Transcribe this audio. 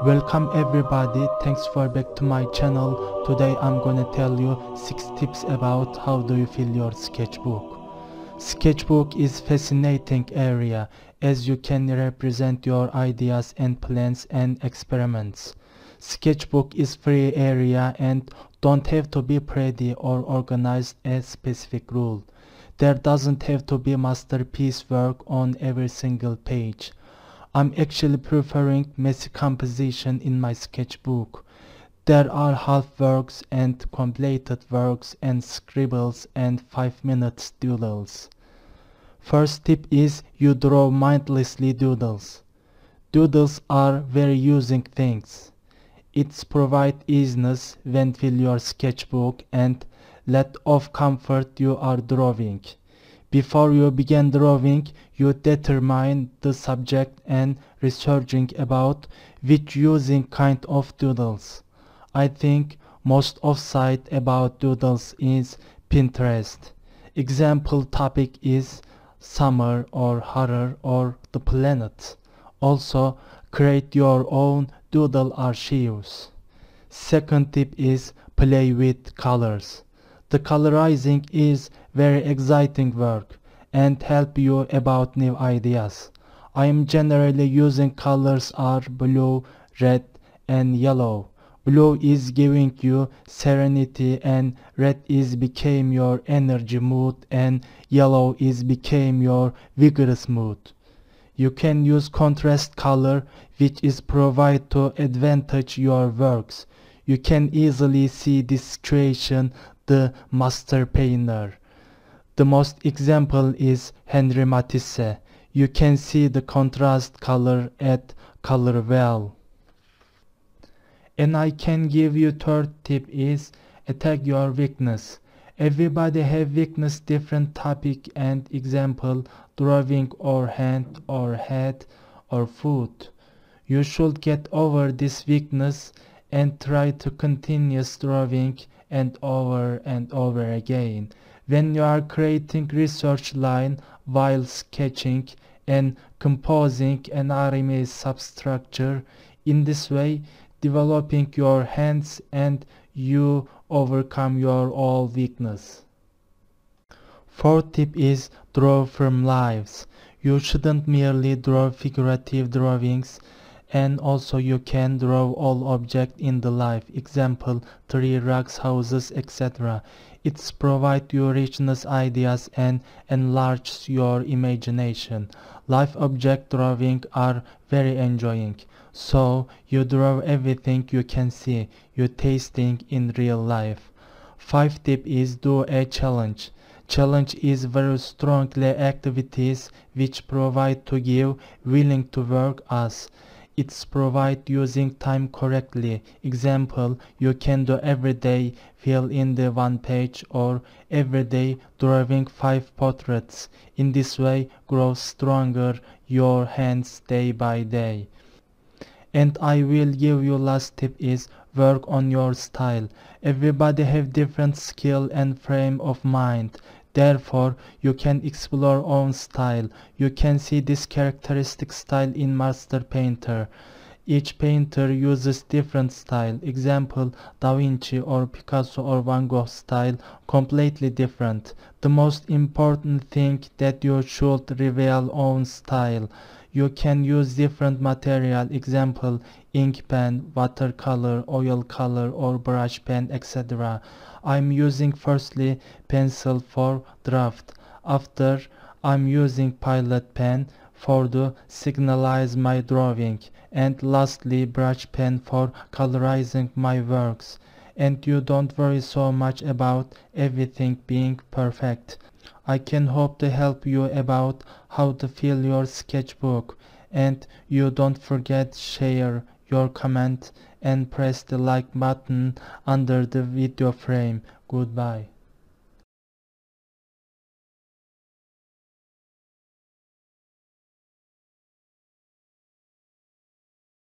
Welcome everybody, thanks for back to my channel. Today I'm gonna tell you 6 tips about how do you fill your sketchbook. Sketchbook is fascinating area as you can represent your ideas and plans and experiments. Sketchbook is free area and don't have to be pretty or organized as specific rule. There doesn't have to be masterpiece work on every single page. I'm actually preferring messy composition in my sketchbook. There are half works and completed works and scribbles and 5-minute doodles. First tip is you draw mindlessly doodles. Doodles are very using things. It's provide easiness when fill your sketchbook and let of comfort you are drawing. Before you begin drawing, you determine the subject and researching about which using kind of doodles. I think most of site about doodles is Pinterest. Example topic is summer or horror or the planet. Also, create your own doodle archives. Second tip is play with colors. The colorizing is very exciting work and help you about new ideas. I am generally using colors are blue, red and yellow. Blue is giving you serenity and red is became your energy mood and yellow is became your vigorous mood. You can use contrast color which is provide to advantage your works. You can easily see this situation the master painter. The most example is Henri Matisse. You can see the contrast color at color well. And I can give you third tip is attack your weakness. Everybody have weakness different topic and example drawing or hand or head or foot. You should get over this weakness and try to continuous drawing and over again. When you are creating research line while sketching and composing an RMA substructure, in this way developing your hands and you overcome your all weakness. Fourth tip is draw from lives. You shouldn't merely draw figurative drawings, and also you can draw all objects in the life, example tree, rocks, houses, etc. It's provide you richness ideas and enlarges your imagination. Life object drawing are very enjoying. So you draw everything you can see, you tasting in real life. Fifth tip is do a challenge. Challenge is very strongly activities which provide to give willing to work as. It's provide using time correctly. Example, you can do every day fill in the 1 page or every day drawing 5 portraits. In this way grow stronger your hands day by day. And I will give you last tip is work on your style. Everybody have different skill and frame of mind. Therefore, you can explore own style. You can see this characteristic style in master painter. Each painter uses different style. Example, Da Vinci or Picasso or Van Gogh style completely different. The most important thing that you should reveal own style. You can use different material, example ink pen, watercolor, oil color or brush pen, etc. I'm using firstly pencil for draft. After I'm using pilot pen for to signalize my drawing, and lastly brush pen for colorizing my works. And you don't worry so much about everything being perfect. I can hope to help you about how to fill your sketchbook, and you don't forget share your comment and press the like button under the video frame. Goodbye.